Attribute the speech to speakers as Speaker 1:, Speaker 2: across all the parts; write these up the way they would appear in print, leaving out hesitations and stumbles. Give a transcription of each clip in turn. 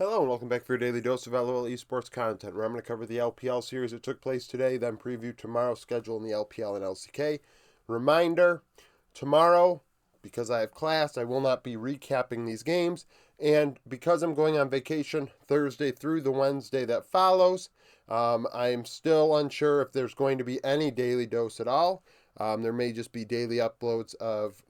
Speaker 1: Hello and welcome back for your daily dose of LOL Esports content, where I'm going to cover the LPL series that took place today, then preview tomorrow's schedule in the LPL and LCK. Reminder, tomorrow, because I have class, I will not be recapping these games, and because I'm going on vacation Thursday through the Wednesday that follows, I'm still unsure if there's going to be any daily dose at all. There may just be daily uploads of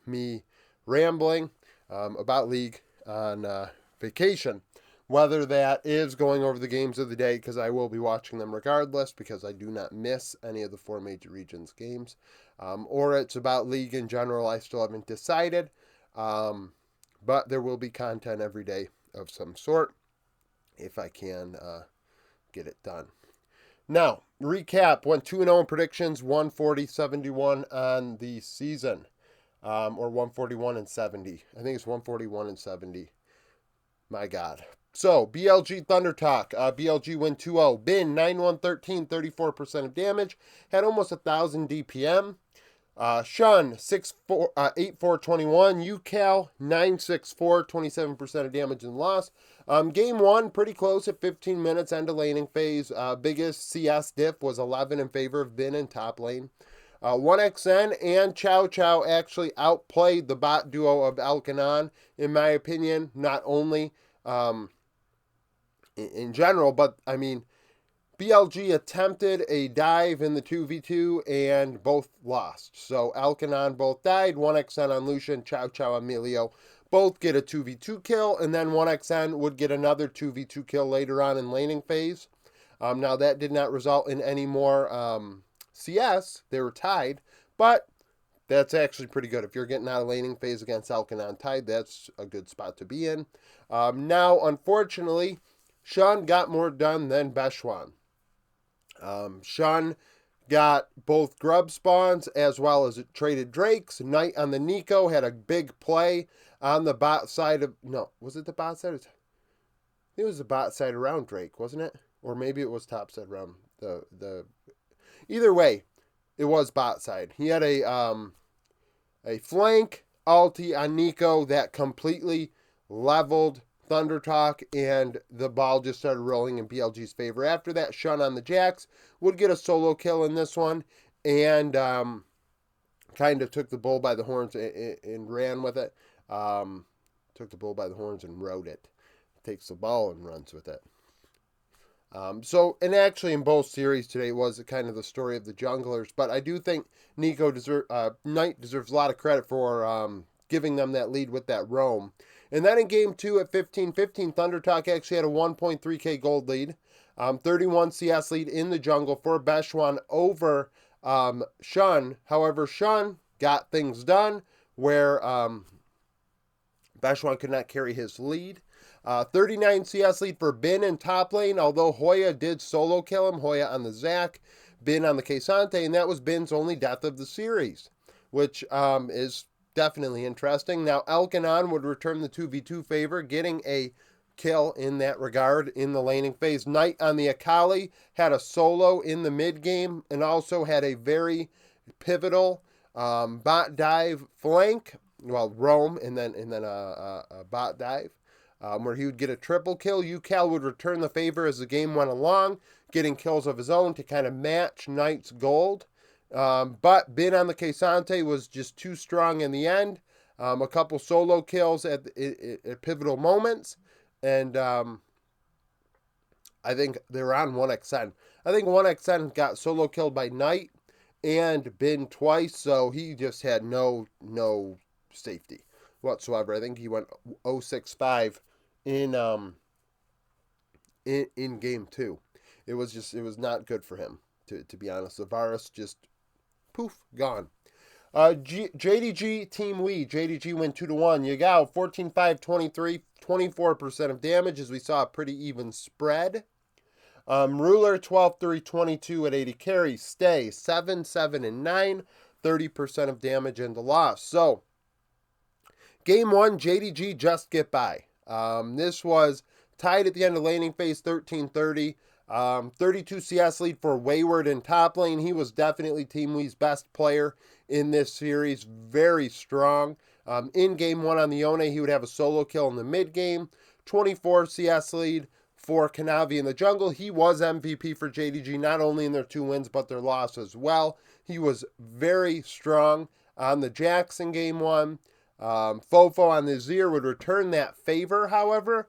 Speaker 1: me rambling about League on vacation. Whether that is going over the games of the day, because I will be watching them regardless, because I do not miss any of the four major regions games, or it's about League in general, I still haven't decided. But there will be content every day of some sort if I can get it done. Now, recap, went 2-0 in predictions, 140-71 on the season, or 141 and 70. I think it's 141 and 70. My God. So, BLG Thunder Talk. BLG win 2-0. Bin 9-1-13, 34% of damage. Had almost 1,000 DPM. Shun 8-4-21. UCal 9-6-4, 27% of damage and loss. Game 1, pretty close at 15 minutes, end of laning phase. Biggest CS diff was 11 in favor of Bin in top lane. 1XN and Chow Chow actually outplayed the bot duo of Alkanon, in my opinion, not only in general, but I mean, BLG attempted a dive in the 2v2 and both lost. So Alkanon both died, 1XN on Lucian, Chow Chow on Emilio both get a 2v2 kill, and then 1XN would get another 2v2 kill later on in laning phase. Now that did not result in any more CS, they were tied, but that's actually pretty good. If you're getting out of laning phase against Alkanon tied, that's a good spot to be in. Now, unfortunately, Shun got more done than Beshwan. Shun got both grub spawns as well as traded drakes. Knight on the Nico had a big play on the bot side of... No, was it the bot side? It was the bot side around Drake, wasn't it? Or maybe it was top side around the... Either way, it was bot side. He had a flank ulti on Nico that completely leveled Thunder Talk, and the ball just started rolling in BLG's favor. After that, Shun on the Jax would get a solo kill in this one, and kind of took the bull by the horns and ran with it. Took the bull by the horns and rode it. Takes the ball and runs with it. And actually in both series today was kind of the story of the junglers, but I do think Knight deserves a lot of credit for giving them that lead with that roam. And then in game 2 at 15-15, Thunder Talk actually had a 1.3k gold lead, 31 CS lead in the jungle for Beshwan over Shun. However, Shun got things done where Beshwan could not carry his lead. 39 CS lead for Bin in top lane, although Hoya did solo kill him. Hoya on the Zac, Bin on the K'Sante, and that was Bin's only death of the series, which is definitely interesting. Now, Elkanon would return the 2v2 favor, getting a kill in that regard in the laning phase. Knight on the Akali had a solo in the mid game and also had a very pivotal bot dive flank, well, roam, and then a bot dive. Where he would get a triple kill. UCal would return the favor as the game went along, getting kills of his own to kind of match Knight's gold. But Bin on the K'Sante was just too strong in the end. A couple solo kills at pivotal moments. And I think they were on 1XN. I think 1XN got solo killed by Knight and Bin twice, so he just had no safety whatsoever. I think he went 065 in game 2. It was not good for him, to be honest. The virus just poof, gone. JDG Team Wee. JDG win 2-1. Yagao 14-5-23, 24% of damage, as we saw a pretty even spread. Ruler 12-3-22 at 80 carry. Stay 7-7-9, 30% of damage and the loss. So game 1, JDG just get by. This was tied at the end of laning phase, 13-30. 32 CS lead for Wayward in top lane. He was definitely Team Wee's best player in this series. Very strong. In game 1 on the Yone, he would have a solo kill in the mid game. 24 CS lead for Kanavi in the jungle. He was MVP for JDG, not only in their 2 wins, but their loss as well. He was very strong on the Jax in game 1. Fofo on the Azir would return that favor, however.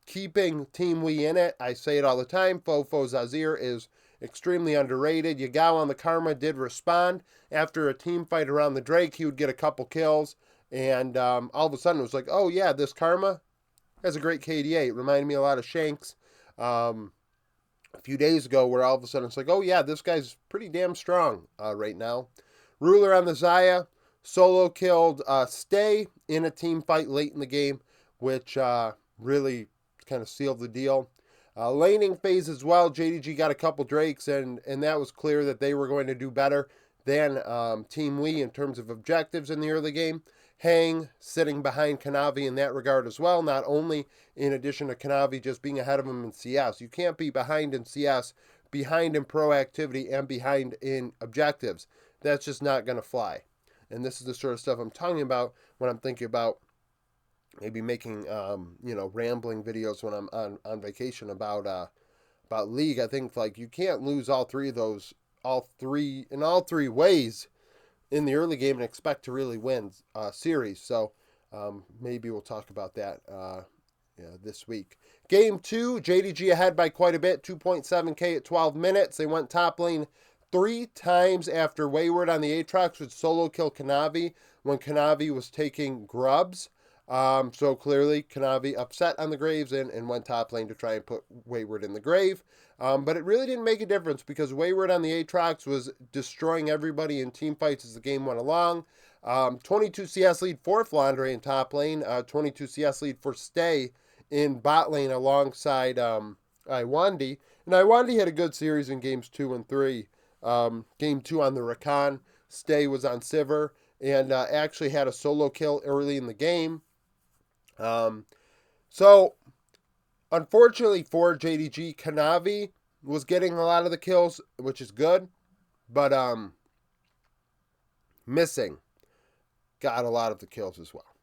Speaker 1: Keeping Team Wii in it, I say it all the time, Fofo's Azir is extremely underrated. Yagao on the Karma did respond. After a team fight around the Drake, he would get a couple kills, and all of a sudden it was like, oh yeah, this Karma has a great KDA. It reminded me a lot of Shanks a few days ago, where all of a sudden it's like, oh yeah, this guy's pretty damn strong right now. Ruler on the Xayah, solo killed Stay in a team fight late in the game, which really kind of sealed the deal. Laning phase as well, JDG got a couple Drakes, and that was clear that they were going to do better than Team Wii in terms of objectives in the early game. Hang sitting behind Kanavi in that regard as well, not only in addition to Kanavi just being ahead of him in CS. You can't be behind in CS, behind in proactivity, and behind in objectives. That's just not going to fly. And this is the sort of stuff I'm talking about when I'm thinking about maybe making rambling videos when I'm on vacation about League. I think like you can't lose all three ways in the early game and expect to really win series. So maybe we'll talk about that this week. Game 2, JDG ahead by quite a bit, 2.7k at 12 minutes. They went top lane 3 times after Wayward on the Aatrox would solo kill Kanavi when Kanavi was taking grubs. So clearly Kanavi upset on the Graves and went top lane to try and put Wayward in the grave. But it really didn't make a difference because Wayward on the Aatrox was destroying everybody in team fights as the game went along. 22 CS lead for Flandre in top lane, 22 CS lead for Stay in bot lane alongside Iwandi. And Iwandi had a good series in games 2 and 3. Game 2 on the Rakan, Stay was on Sivir, and actually had a solo kill early in the game. So, unfortunately for JDG, Kanavi was getting a lot of the kills, which is good, but Missing got a lot of the kills as well.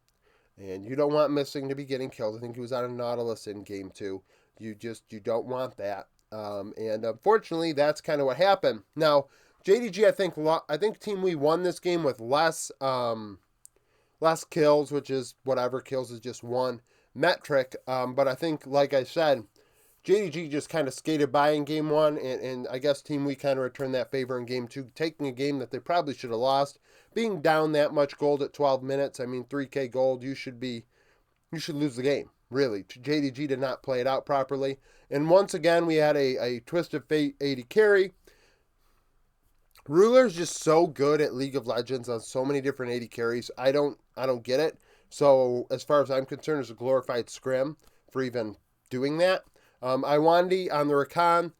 Speaker 1: And you don't want Missing to be getting kills. I think he was on a Nautilus in game 2. You don't want that. And unfortunately, that's kind of what happened. Now, JDG, I think Team Wii won this game with less kills, which is whatever, kills is just one metric. But I think, like I said, JDG just kind of skated by in game 1, and I guess Team Wii kind of returned that favor in game 2, taking a game that they probably should have lost, being down that much gold at 12 minutes. I mean, 3k gold, you should lose the game. Really, JDG did not play it out properly. And once again, we had a Twist of Fate 80 carry. Ruler's just so good at League of Legends on so many different 80 carries. I don't get it. So as far as I'm concerned, it's a glorified scrim for even doing that. Iwandi on the Rakan,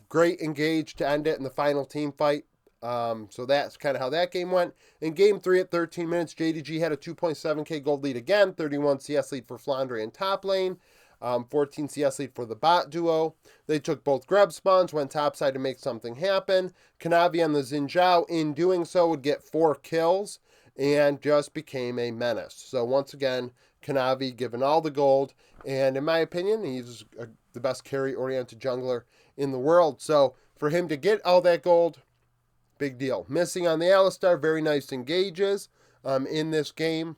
Speaker 1: great engage to end it in the final team fight. So that's kind of how that game went. In game 3 at 13 minutes, JDG had a 2.7k gold lead again, 31 CS lead for Flandre in top lane, 14 CS lead for the bot duo. They took both grub spawns, went topside to make something happen. Kanavi on the Xin Zhao, in doing so, would get 4 kills and just became a menace. So once again, Kanavi given all the gold, and in my opinion, he's the best carry-oriented jungler in the world. So for him to get all that gold, big deal. Missing on the Alistar, very nice engages in this game.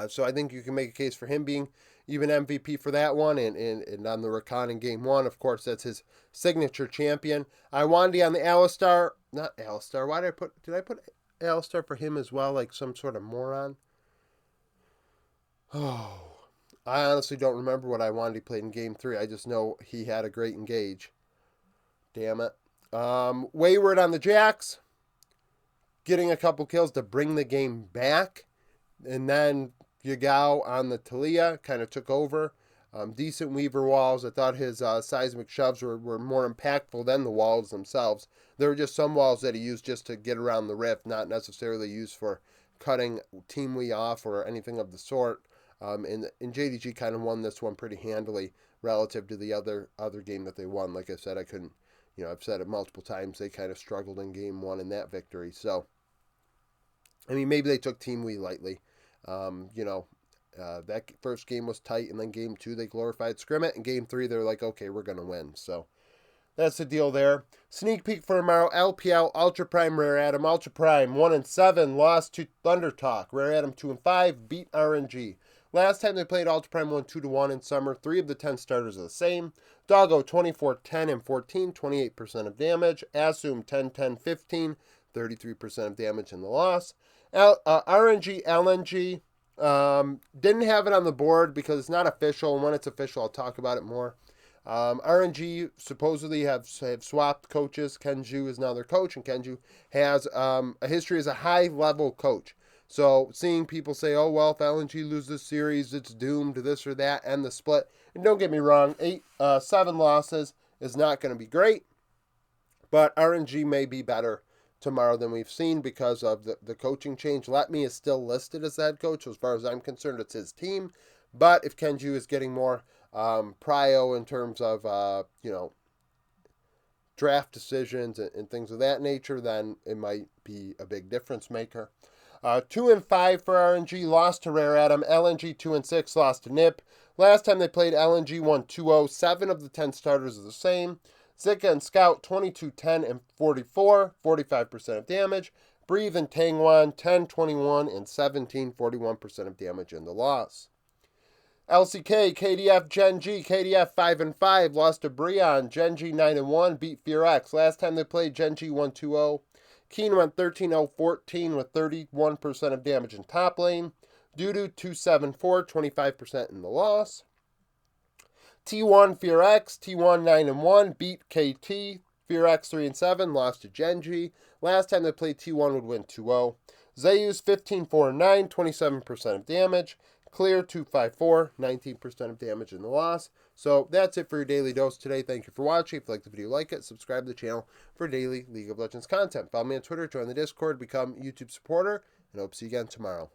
Speaker 1: So I think you can make a case for him being even MVP for that one. And on the Rakan in game 1, of course, that's his signature champion. Iwandi on the Alistar. Not Alistar. Did I put Alistar for him as well, like some sort of moron? Oh, I honestly don't remember what Iwandi played in game 3. I just know he had a great engage. Damn it. Wayward on the Jax, getting a couple kills to bring the game back. And then Yagao on the Talia kind of took over. Decent Weaver walls. I thought his seismic shoves were more impactful than the walls themselves. There were just some walls that he used just to get around the rift, not necessarily used for cutting Team Wii off or anything of the sort. And JDG kind of won this one pretty handily relative to the other game that they won. Like I said, I've said it multiple times, they kind of struggled in game 1 in that victory. So, I mean, maybe they took Team Wii lightly. That first game was tight, and then game 2 they glorified scrim it, and game 3 they're like, okay, we're going to win. So that's the deal there. Sneak peek for tomorrow, LPL, Ultra Prime, Rare Atom. Ultra Prime 1-7, lost to Thunder Talk. Rare Atom 2-5, beat RNG. Last time they played, Ultra Prime won 2-1 in summer. 3 of the 10 starters are the same. Doggo 24-10 and 14, 28% of damage. Assume 10-10, 15, 33% of damage in the loss. RNG, LNG, didn't have it on the board because it's not official. And when it's official, I'll talk about it more. RNG supposedly have swapped coaches. Kenju is now their coach, and Kenju has a history as a high-level coach. So seeing people say, oh, well, if LNG loses this series, it's doomed to this or that, and the split. And don't get me wrong, 7 losses is not going to be great, but RNG may be better tomorrow than we've seen because of the coaching change. Letme is still listed as the head coach. As far as I'm concerned, it's his team. But if Kenju is getting more prio in terms of, draft decisions and things of that nature, then it might be a big difference maker. 2-5 for RNG, lost to Rare Atom. LNG 2-6, lost to NIP. Last time they played, LNG won 2-0. 7 of the 10 starters are the same. Zika and Scout 22-10 and 44, 45% of damage. Breathe and Tangwan 10-21 and 17, 41% of damage in the loss. LCK, KDF, Gen G, KDF 5-5, lost to Breon. Gen G 9-1, beat Fear X. Last time they played, Gen G won 2-0. Keen went 13-0-14 with 31% of damage in top lane. Dudu 2-7-4, 25% in the loss. T1 Fear X, T1 9-1, beat KT. Fear X 3-7, lost to Gen G. Last time they played, T1 would win 2-0. Zeus 15-4-9, 27% of damage. Clear 2-5-4, 19% of damage in the loss. So that's it for your daily dose today. Thank you for watching. If you like the video, like it. Subscribe to the channel for daily League of Legends content. Follow me on Twitter, join the Discord, become a YouTube supporter, and hope to see you again tomorrow.